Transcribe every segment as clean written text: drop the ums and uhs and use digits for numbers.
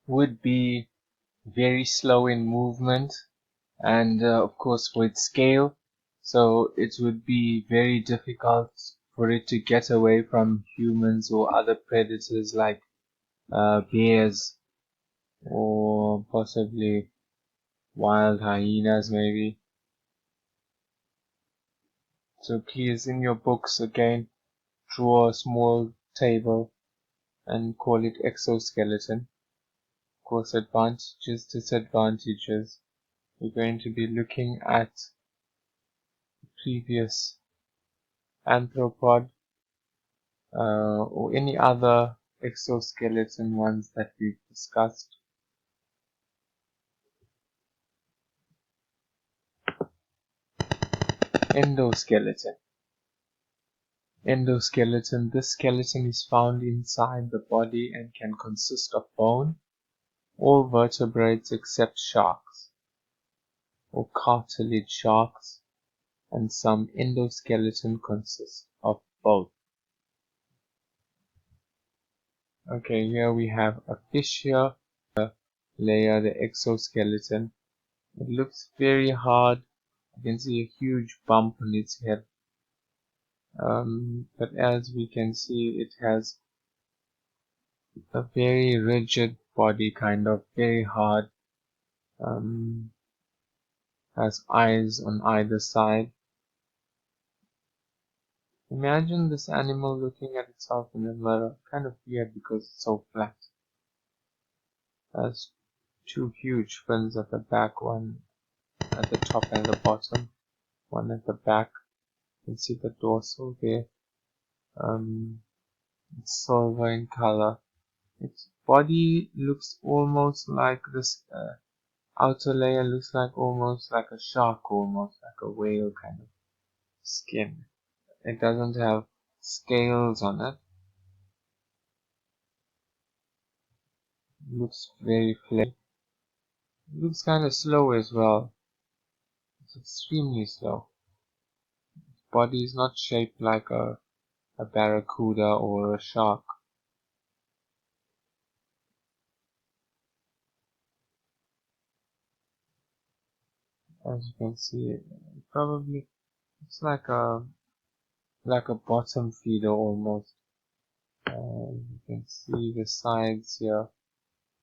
would be very slow in movement, and of course with scale, so it would be very difficult for it to get away from humans or other predators like bears or possibly wild hyenas maybe. So please, in your books again, draw a small table and call it exoskeleton. Of course, advantages, disadvantages. We're going to be looking at previous arthropod or any other exoskeleton ones that we've discussed. Endoskeleton. Endoskeleton. This skeleton is found inside the body and can consist of bone, all vertebrates except sharks or cartilage sharks, and some endoskeleton consists of both. Okay, here we have a fish here, the layer, the exoskeleton. It looks very hard. You can see a huge bump on its head. But as we can see, it has a very rigid body, kind of very hard. Has eyes on either side. Imagine this animal looking at itself in the mirror. Kind of weird because it's so flat. Has two huge fins at the back, one at the top and the bottom, one at the back. You can see the dorsal there. It's silver in color. Its body looks almost like this outer layer looks like almost like a shark, almost like a whale kind of skin. It doesn't have scales on it. It looks very flat. It looks kind of slow as well. It's extremely slow. Its body is not shaped like a barracuda or a shark. As you can see, it probably it's like a bottom feeder almost. You can see the sides here.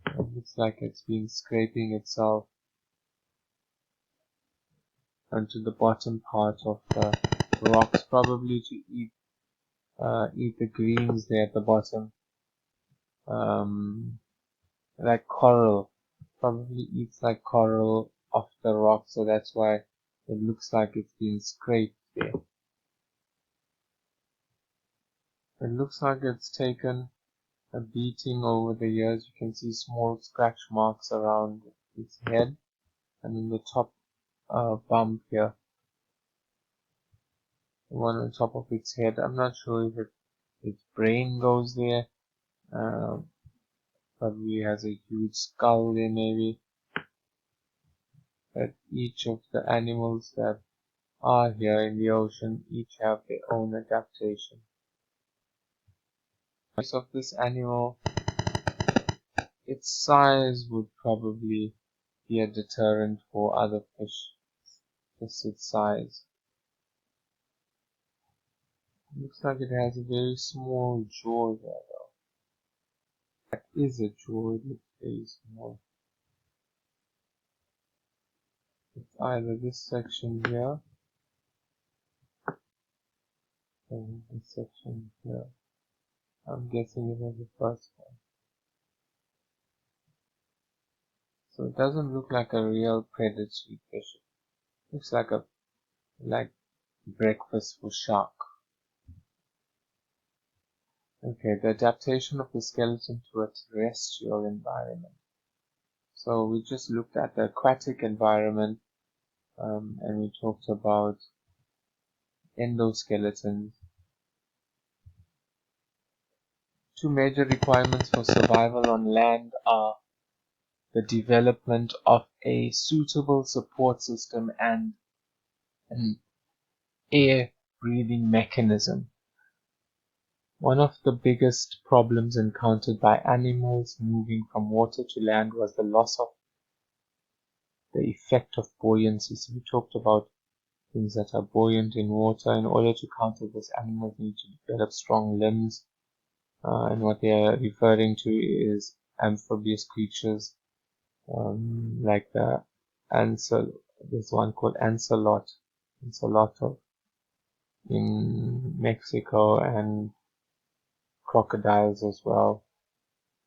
It looks like it's been scraping itself onto the bottom part of the rocks, probably to eat the greens there at the bottom. Like coral, probably eats like coral off the rock, so that's why it looks like it's been scraped there. It looks like it's taken a beating over the years. You can see small scratch marks around its head and in the top bump here, the one on top of its head. I'm not sure if its brain goes there. Probably has a huge skull there maybe. But each of the animals that are here in the ocean each have their own adaptation. The size of this animal, its size would probably be a deterrent for other fish. Just its size. Looks like it has a very small jaw there though. That is a jaw, it looks very small. It's either this section here or this section here. I'm guessing it was the first one. So it doesn't look like a real predatory fish. It looks like breakfast for shark. Okay, the adaptation of the skeleton to a terrestrial environment. So we just looked at the aquatic environment, and we talked about endoskeletons. Two major requirements for survival on land are the development of a suitable support system and an air breathing mechanism. One of the biggest problems encountered by animals moving from water to land was the loss of the effect of buoyancy. So we talked about things that are buoyant in water. In order to counter this, animals need to develop strong limbs, and what they are referring to is amphibious creatures, like the there's one called Ancelotto in Mexico, and crocodiles as well,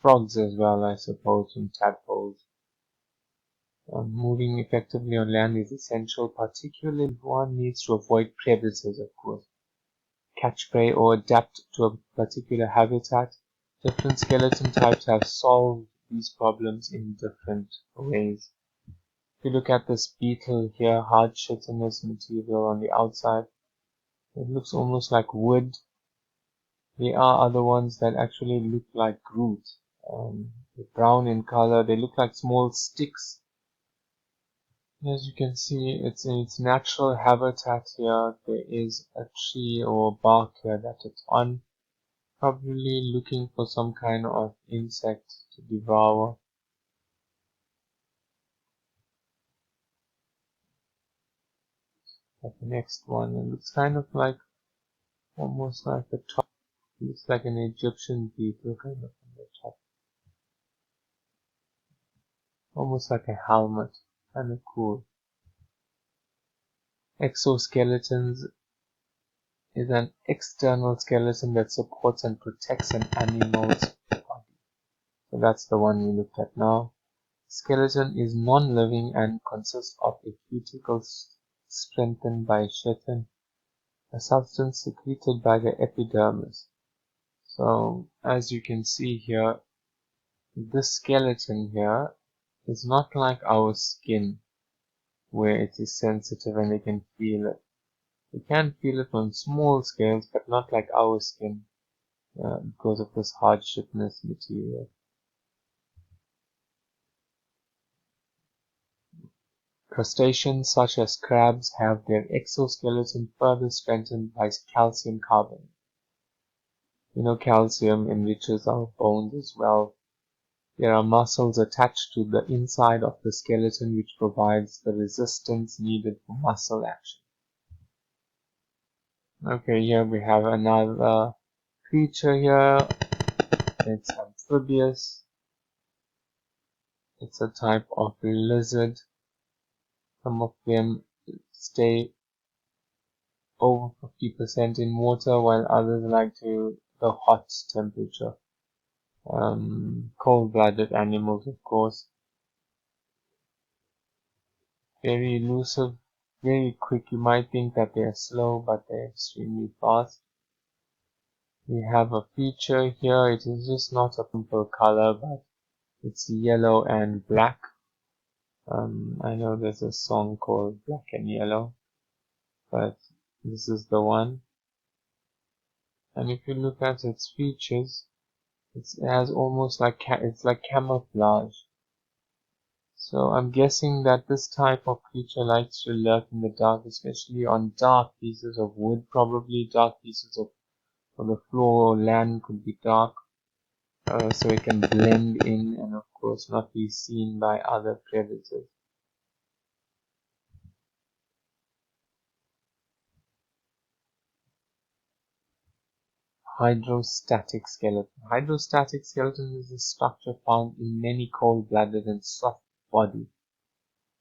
frogs as well, I suppose, and tadpoles. Moving effectively on land is essential, particularly if one needs to avoid predators, of course, catch prey, or adapt to a particular habitat. Different skeleton types have solved these problems in different ways. If you look at this beetle here, hard chitinous material on the outside, it looks almost like wood. There are other ones that actually look like Groot. They're brown in color, they look like small sticks. As you can see, it's in its natural habitat here. There is a tree or bark here that it's on, probably looking for some kind of insect to devour. Like the next one, it looks kind of like, almost like the top. It looks like an Egyptian beetle kind of on the top. Almost like a helmet. Kind of cool. Exoskeletons is an external skeleton that supports and protects an animal's body. So that's the one we looked at now. Skeleton is non-living and consists of a cuticle strengthened by chitin, a substance secreted by the epidermis. So as you can see here, this skeleton here is not like our skin, where it is sensitive and they can feel it. We can feel it on small scales, but not like our skin, because of this hard chitness material. Crustaceans such as crabs have their exoskeleton further strengthened by calcium carbonate. You know, calcium enriches our bones as well. There are muscles attached to the inside of the skeleton which provides the resistance needed for muscle action. Okay, here we have another creature here. It's amphibious. It's a type of lizard. Some of them stay over 50% in water, while others like the hot temperature. Cold-blooded animals, of course. Very elusive, very quick. You might think that they are slow, but they're extremely fast. We have a feature here. It is just not a simple color, but it's yellow and black. I know there's a song called Black and Yellow, but this is the one. And if you look at its features, it has almost like it's like camouflage. So I'm guessing that this type of creature likes to lurk in the dark, especially on dark pieces of wood, probably dark pieces of the floor or land could be dark, so it can blend in and of course not be seen by other predators. Hydrostatic skeleton. Hydrostatic skeleton is a structure found in many cold-blooded and soft-bodied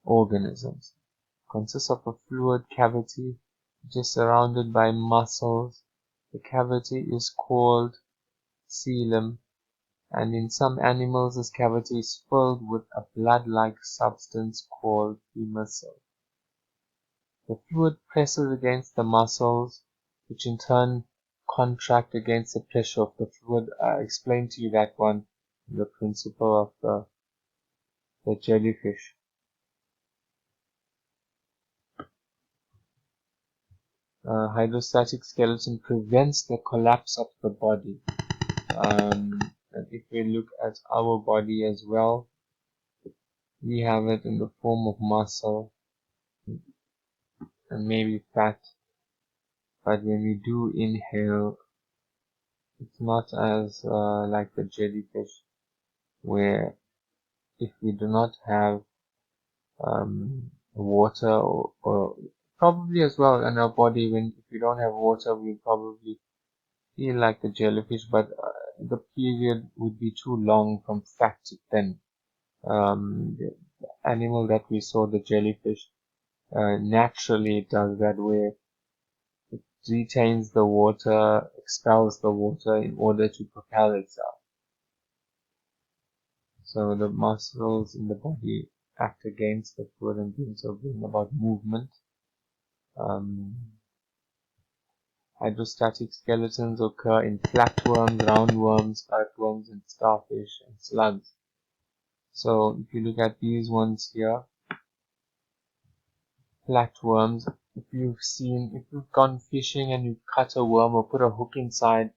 organisms. It consists of a fluid cavity which is surrounded by muscles. The cavity is called coelom, and in some animals this cavity is filled with a blood-like substance called hemosyl. The fluid presses against the muscles, which in turn contract against the pressure of the fluid. I explained to you that one, the principle of the jellyfish. Hydrostatic skeleton prevents the collapse of the body. And if we look at our body as well, we have it in the form of muscle and maybe fat, but when we do inhale, It's not as like the jellyfish, where if we do not have water, or probably as well in our body, when if we don't have water, we probably feel like the jellyfish, but the period would be too long from fat to thin. The animal that we saw, the jellyfish, naturally does that, where it retains the water, expels the water in order to propel itself. So the muscles in the body act against the food and bring about movement. Hydrostatic skeletons occur in flatworms, roundworms, earthworms, and starfish and slugs. So if you look at these ones here, flatworms, if you've gone fishing and you cut a worm or put a hook inside,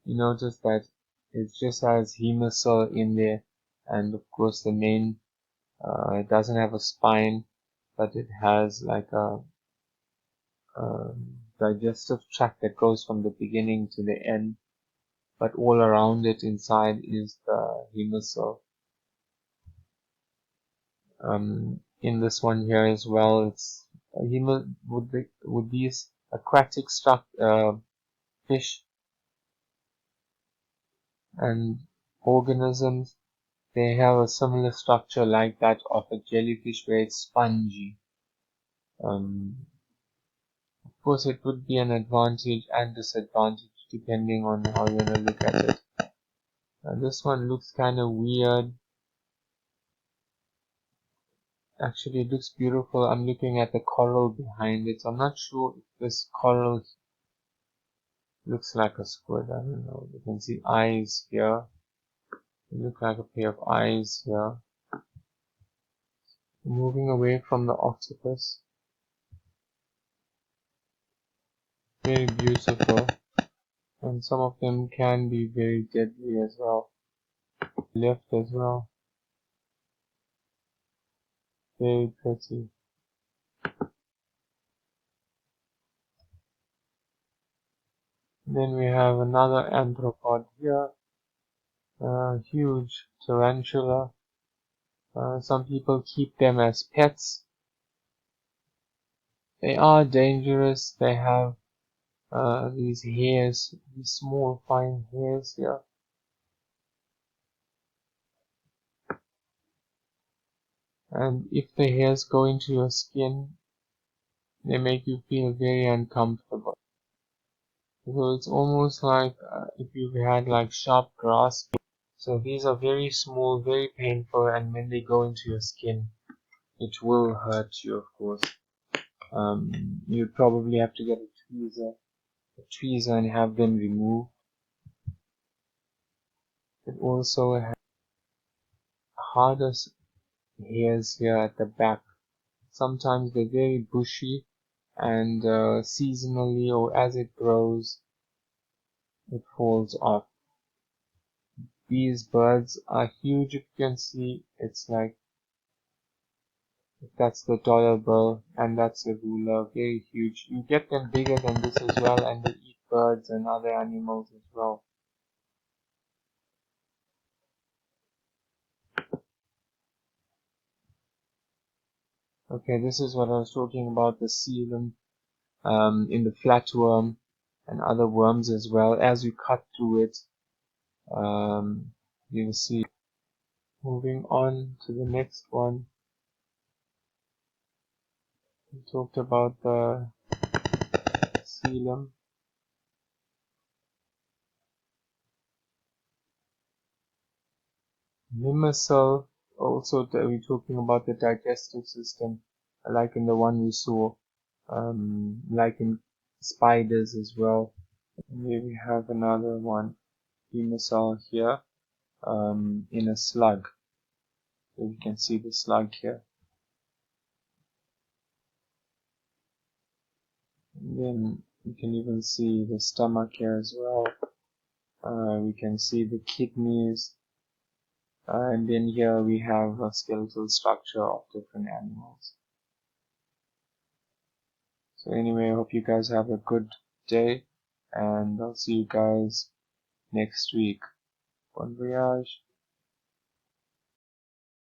you notice that it just has hemosyl in there, and of course the main, it doesn't have a spine, but it has like a digestive tract that goes from the beginning to the end, but all around it inside is the hemosyl. In this one here as well, it's with these aquatic fish and organisms, they have a similar structure like that of a jellyfish, where it's spongy. Of course, it would be an advantage and disadvantage depending on how you want to look at it. This one looks kind of weird. Actually, it looks beautiful. I'm looking at the coral behind it. So I'm not sure if this coral looks like a squid. I don't know. You can see eyes here. They look like a pair of eyes here. Moving away from the octopus. Very beautiful. And some of them can be very deadly as well. Left as well. Very pretty. Then we have another arthropod here. Huge tarantula. Some people keep them as pets. They are dangerous. They have these hairs, these small fine hairs here. And if the hairs go into your skin, they make you feel very uncomfortable. So it's almost like if you've had like sharp grass. So these are very small, very painful, and when they go into your skin, it will hurt you, of course. You'd probably have to get a tweezer and have them removed. It also has harder hairs here at the back. Sometimes they're very bushy, and seasonally or as it grows, it falls off. These birds are huge. If you can see, it's like, that's the dollar bill and that's the ruler, very huge. You get them bigger than this as well, and they eat birds and other animals as well. Okay, this is what I was talking about, the coelom in the flatworm and other worms as well. As you cut through it, you'll see. Moving on to the next one, we talked about the coelom. Limassol, also we're talking about the digestive system, like in the one we saw, like in spiders as well. And here we have another one, Limassol here, in a slug. So you can see the slug here. And then you can even see the stomach here as well. We can see the kidneys. And then here we have a skeletal structure of different animals. So anyway, I hope you guys have a good day, and I'll see you guys next week. Bon voyage.